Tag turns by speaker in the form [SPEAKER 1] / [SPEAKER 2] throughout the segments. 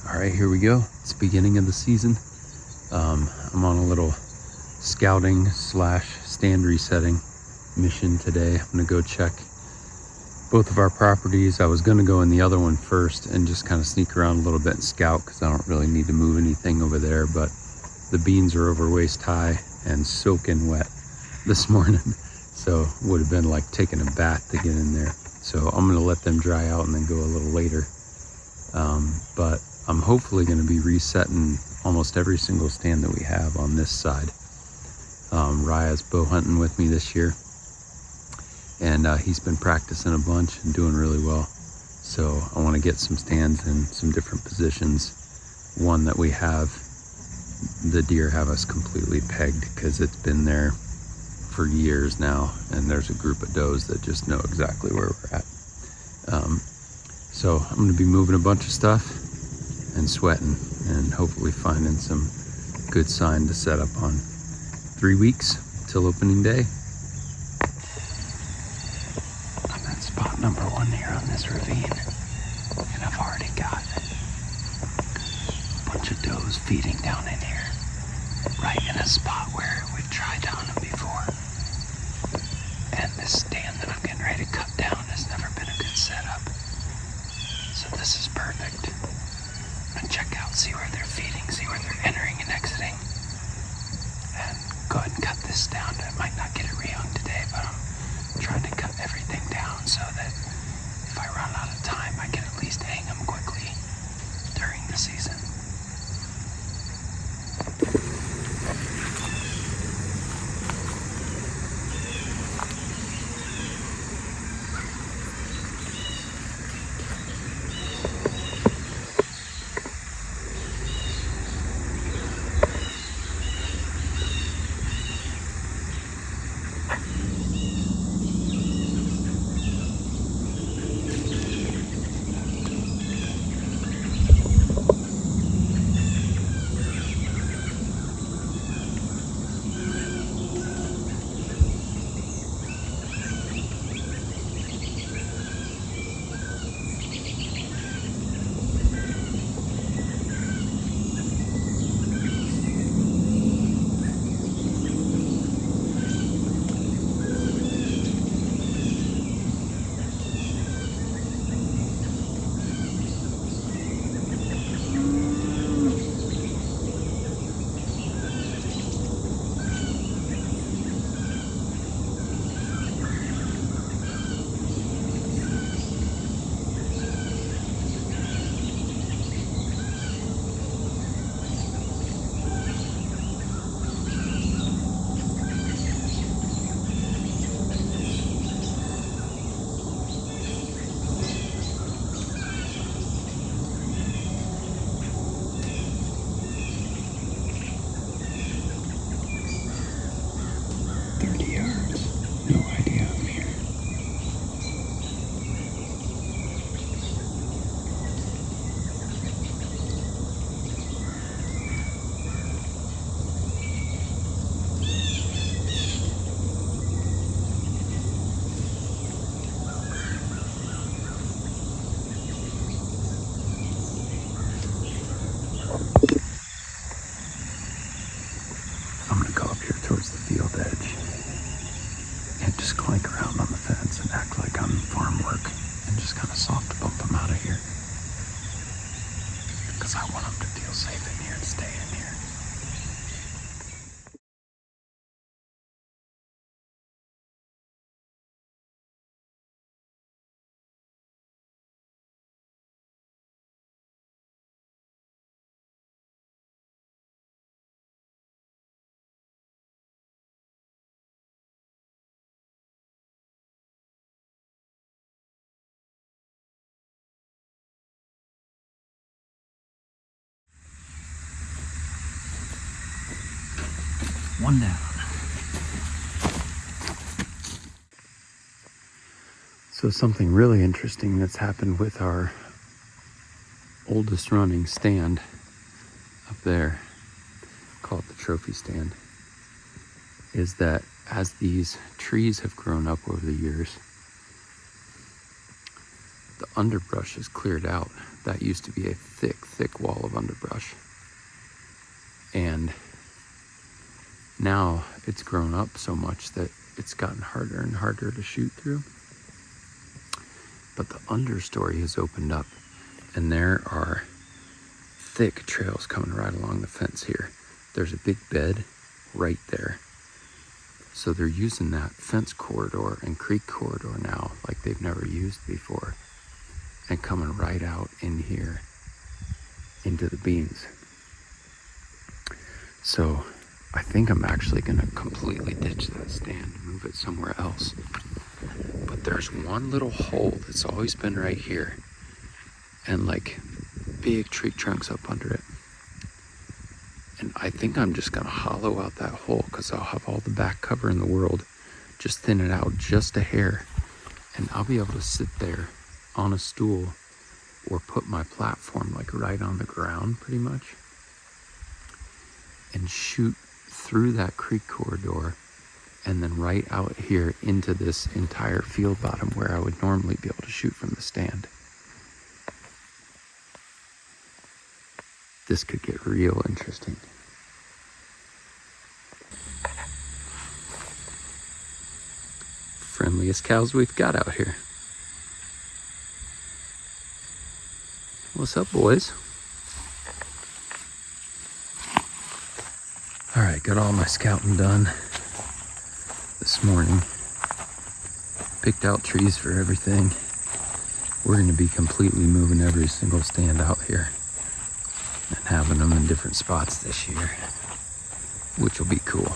[SPEAKER 1] All right, here we go. It's the beginning of the season. I'm on a little scouting / stand resetting mission today. I'm gonna go check both of our properties. I was gonna go in the other one first and just kind of sneak around a little bit and scout because I don't really need to move anything over there, but the beans are over waist high and soaking wet this morning. So would have been like taking a bath to get in there. So I'm gonna let them dry out and then go a little later. But I'm hopefully gonna be resetting almost every single stand that we have on this side. Raya's bow hunting with me this year, and he's been practicing a bunch and doing really well. So I want to get some stands in some different positions. One that we have, the deer have us completely pegged because it's been there for years now, and there's a group of does that just know exactly where we're at. So I'm going to be moving a bunch of stuff and sweating and hopefully finding some good sign to set up on. 3 weeks till opening day. I'm at spot number 1 here on this ravine, and I've already got a bunch of does feeding down in here, right in a spot where we've tried to hunt them before. And this stand that I'm getting ready to cut down has never been a good setup. So this is perfect. I'm gonna check out, see where they're feeding, see where they're entering and exiting, and go ahead and cut this down. I might not get it rehung today, but I'm trying to cut everything down so that if I run out of time, I can at least hang them quickly during the season. I'm gonna go up here towards the field edge and just clank around on the fence and act like I'm farm work and just kind of soft bump them out of here. Because I want them to feel safe in here and stay in here. One down. So something really interesting that's happened with our oldest running stand up there, call it the trophy stand, is that as these trees have grown up over the years, the underbrush is cleared out. That used to be a thick wall of underbrush. And now it's grown up so much that it's gotten harder and harder to shoot through. But the understory has opened up, and there are thick trails coming right along the fence here. There's a big bed right there. So they're using that fence corridor and creek corridor now like they've never used before, and coming right out in here into the beans. So I think I'm actually gonna completely ditch that stand and move it somewhere else. But there's one little hole that's always been right here, and like big tree trunks up under it. And I think I'm just gonna hollow out that hole, because I'll have all the back cover in the world, just thin it out just a hair, and I'll be able to sit there on a stool or put my platform like right on the ground pretty much, and shoot through that creek corridor and then right out here into this entire field bottom where I would normally be able to shoot from the stand. This could get real interesting. Friendliest cows we've got out here. What's up, boys? All right, got all my scouting done this morning. Picked out trees for everything. We're going to be completely moving every single stand out here and having them in different spots this year, which will be cool.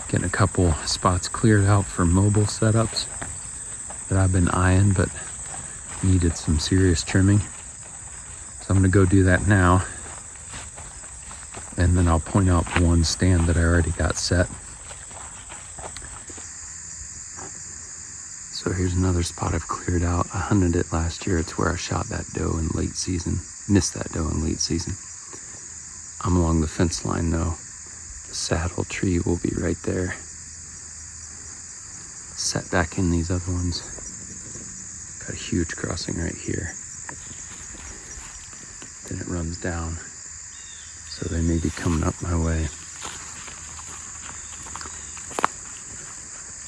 [SPEAKER 1] Getting a couple spots cleared out for mobile setups that I've been eyeing but needed some serious trimming. So I'm going to go do that now, and then I'll point out the one stand that I already got set. So here's another spot I've cleared out. I hunted it last year. It's where I shot that doe in late season. Missed that doe in late season. I'm along the fence line though. The saddle tree will be right there. Set back in these other ones. Got a huge crossing right here. Then it runs down. So they may be coming up my way.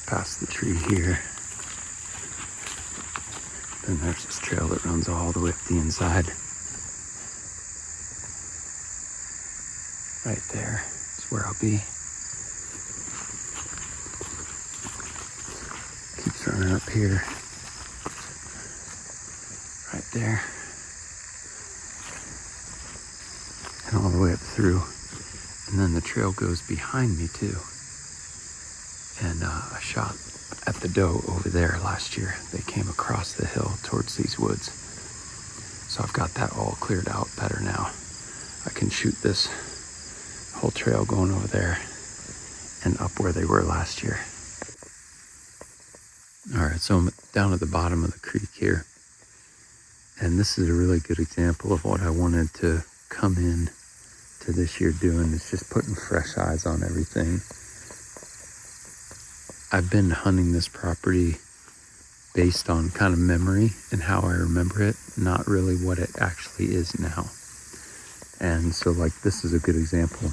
[SPEAKER 1] Past the tree here. Then there's this trail that runs all the way up the inside. Right there is where I'll be. Keeps running up here. Right there. And all the way up through. And then the trail goes behind me too. And I shot at the doe over there last year. They came across the hill towards these woods. So I've got that all cleared out better now. I can shoot this whole trail going over there and up where they were last year. All right, so I'm down at the bottom of the creek here. And this is a really good example of what I wanted to come in to this year doing, is just putting fresh eyes on everything. I've been hunting this property based on kind of memory and how I remember it, not really what it actually is now. And so like this is a good example.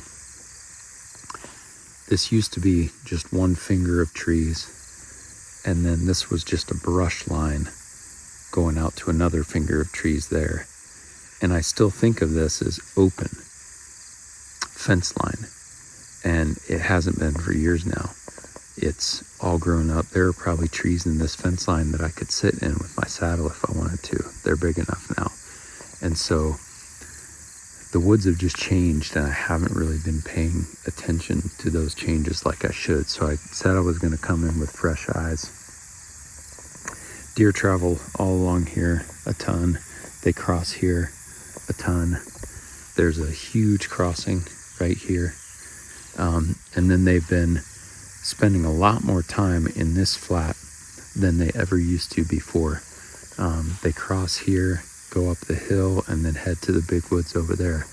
[SPEAKER 1] This used to be just one finger of trees, and then this was just a brush line going out to another finger of trees there. And I still think of this as open fence line, and it hasn't been for years now. It's all grown up. There are probably trees in this fence line that I could sit in with my saddle if I wanted to. They're big enough now. And so the woods have just changed, and I haven't really been paying attention to those changes like I should. So I said I was going to come in with fresh eyes. Deer travel all along here a ton. They cross here a ton. There's a huge crossing right here. And then they've been spending a lot more time in this flat than they ever used to before. They cross here, go up the hill, and then head to the big woods over there.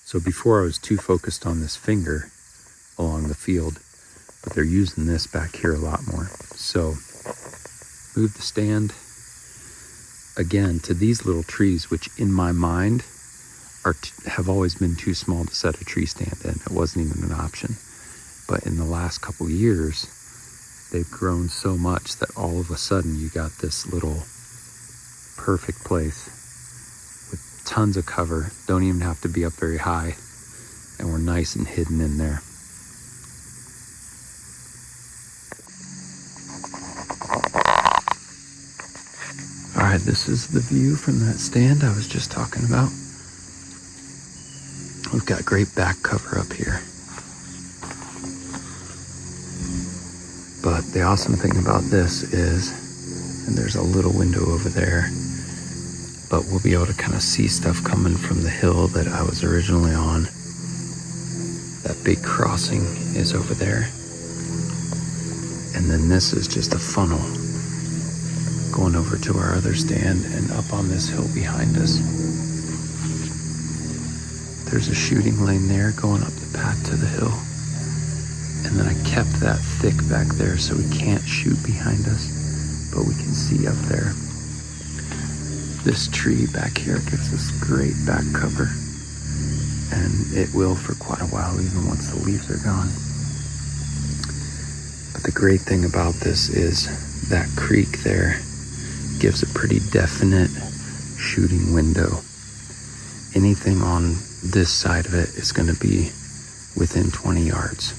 [SPEAKER 1] So before I was too focused on this finger along the field, but they're using this back here a lot more. So move the stand, again, to these little trees, which in my mind have always been too small to set a tree stand in. It wasn't even an option. But in the last couple years, they've grown so much that all of a sudden you got this little perfect place with tons of cover. Don't even have to be up very high. And we're nice and hidden in there. All right, this is the view from that stand I was just talking about. We've got great back cover up here. But the awesome thing about this is, and there's a little window over there, but we'll be able to kind of see stuff coming from the hill that I was originally on. That big crossing is over there. And then this is just a funnel going over to our other stand and up on this hill behind us. There's a shooting lane there going up the path to the hill. And then I kept that thick back there so we can't shoot behind us, but we can see up there. This tree back here gives us great back cover, and it will for quite a while, even once the leaves are gone. But the great thing about this is that creek there gives a pretty definite shooting window. Anything on this side of it is going to be within 20 yards.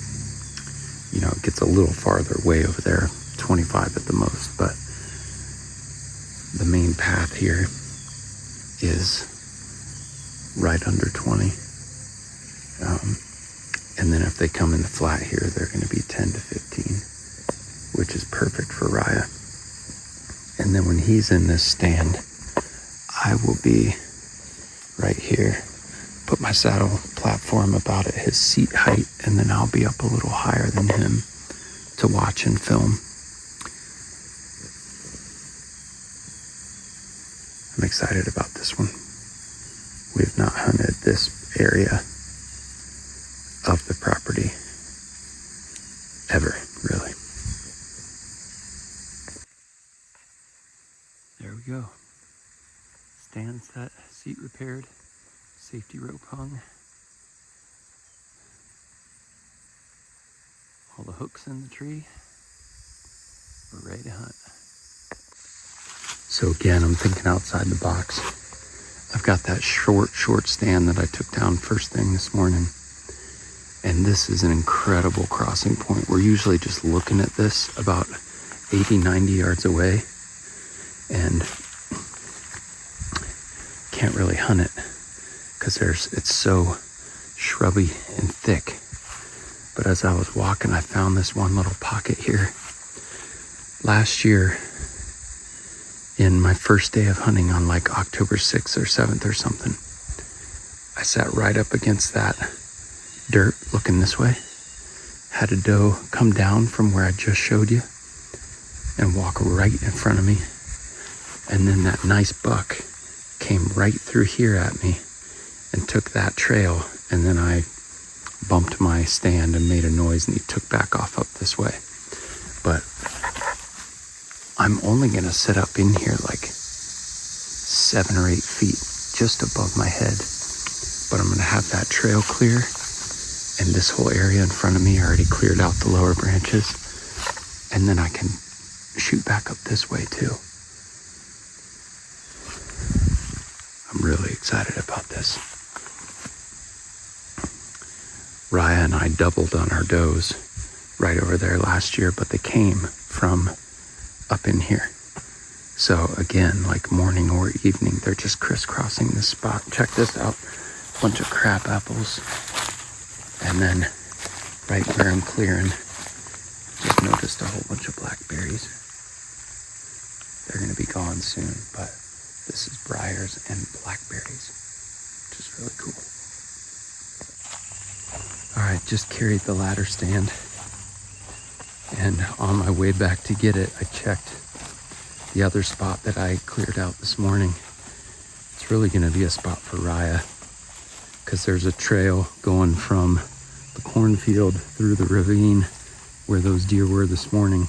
[SPEAKER 1] You know, it gets a little farther way over there, 25 at the most, but the main path here is right under 20. And then if they come in the flat here, they're going to be 10 to 15, which is perfect for Raya. And then when he's in this stand, I will be right here, put my saddle platform about at his seat height, and then I'll be up a little higher than him to watch and film. I'm excited about this one. We have not hunted this area of the property ever, really. There we go. Stand set, seat repaired, safety rope hung. All the hooks in the tree. We're ready to hunt. So again, I'm thinking outside the box. I've got that short stand that I took down first thing this morning. And this is an incredible crossing point. We're usually just looking at this about 80, 90 yards away. And can't really hunt it because it's so shrubby and thick. But as I was walking, I found this one little pocket here. Last year, in my first day of hunting on like October 6th or 7th or something, I sat right up against that dirt looking this way, had a doe come down from where I just showed you and walk right in front of me. And then that nice buck came right through here at me and took that trail, and then I bumped my stand and made a noise, and he took back off up this way. But I'm only gonna sit up in here like 7 or 8 feet just above my head, but I'm gonna have that trail clear, and this whole area in front of me already cleared out the lower branches, and then I can shoot back up this way too. I'm really excited about this. Raya and I doubled on our does right over there last year, but they came from up in here. So again, like morning or evening, they're just crisscrossing this spot. Check this out. A bunch of crab apples. And then right where I'm clearing, just noticed a whole bunch of blackberries. They're going to be gone soon, but this is briars and blackberries, which is really cool. All right, just carried the ladder stand, and on my way back to get it, I checked the other spot that I cleared out this morning. It's really going to be a spot for Raya, because there's a trail going from the cornfield through the ravine where those deer were this morning,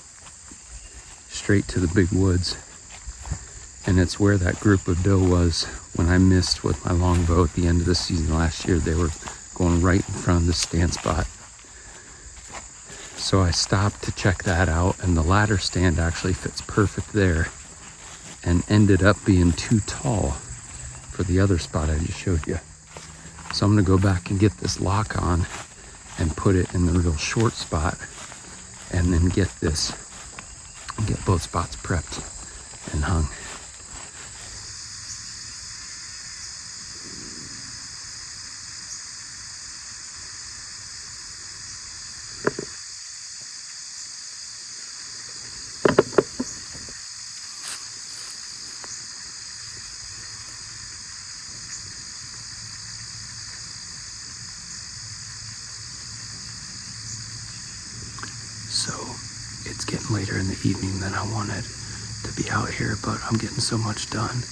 [SPEAKER 1] straight to the big woods. And it's where that group of doe was when I missed with my longbow at the end of the season last year. They were going right in front of the stand spot. So I stopped to check that out, and the ladder stand actually fits perfect there and ended up being too tall for the other spot I just showed you. So I'm gonna go back and get this lock on and put it in the real short spot, and then get both spots prepped and hung. So it's getting later in the evening than I wanted to be out here, but I'm getting so much done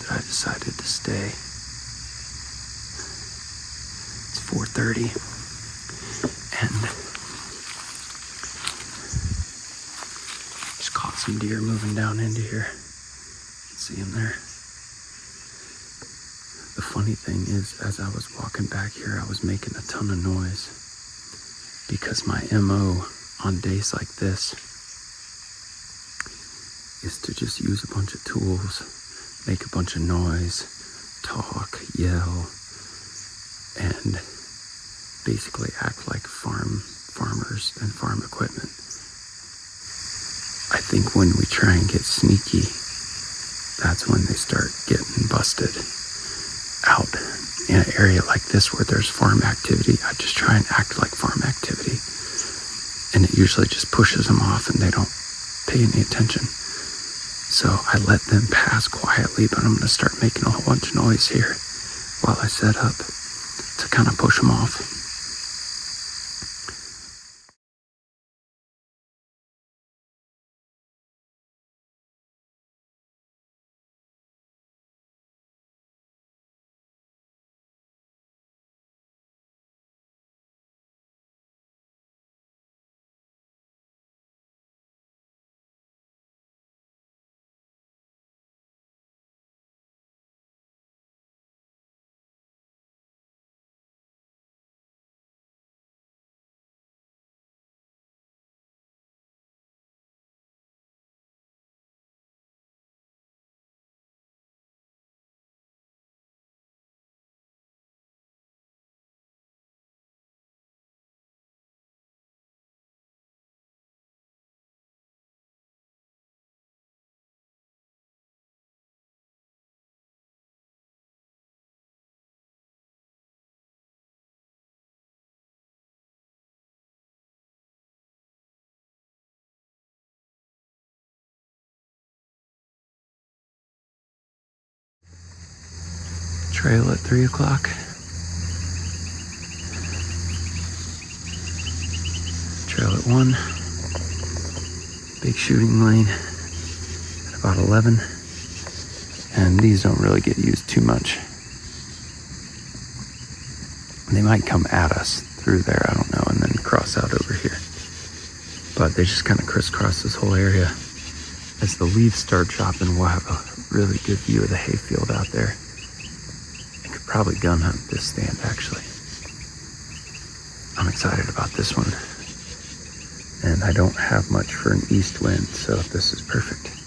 [SPEAKER 1] that I decided to stay. It's 4:30 and just caught some deer moving down into here. You can see them there. The funny thing is, as I was walking back here, I was making a ton of noise because my MO on days like this is to just use a bunch of tools, make a bunch of noise, talk, yell, and basically act like farmers and farm equipment. I think when we try and get sneaky, that's when they start getting busted out. In an area like this where there's farm activity, I just try and act like farm activity. And it usually just pushes them off and they don't pay any attention. So I let them pass quietly, but I'm going to start making a whole bunch of noise here while I set up to kind of push them off. Trail at 3 o'clock. Trail at 1. Big shooting lane at about 11. And these don't really get used too much. They might come at us through there, I don't know, and then cross out over here. But they just kind of crisscross this whole area. As the leaves start dropping, we'll have a really good view of the hayfield out there. I could probably gun hunt this stand, actually. I'm excited about this one. And I don't have much for an east wind, so this is perfect.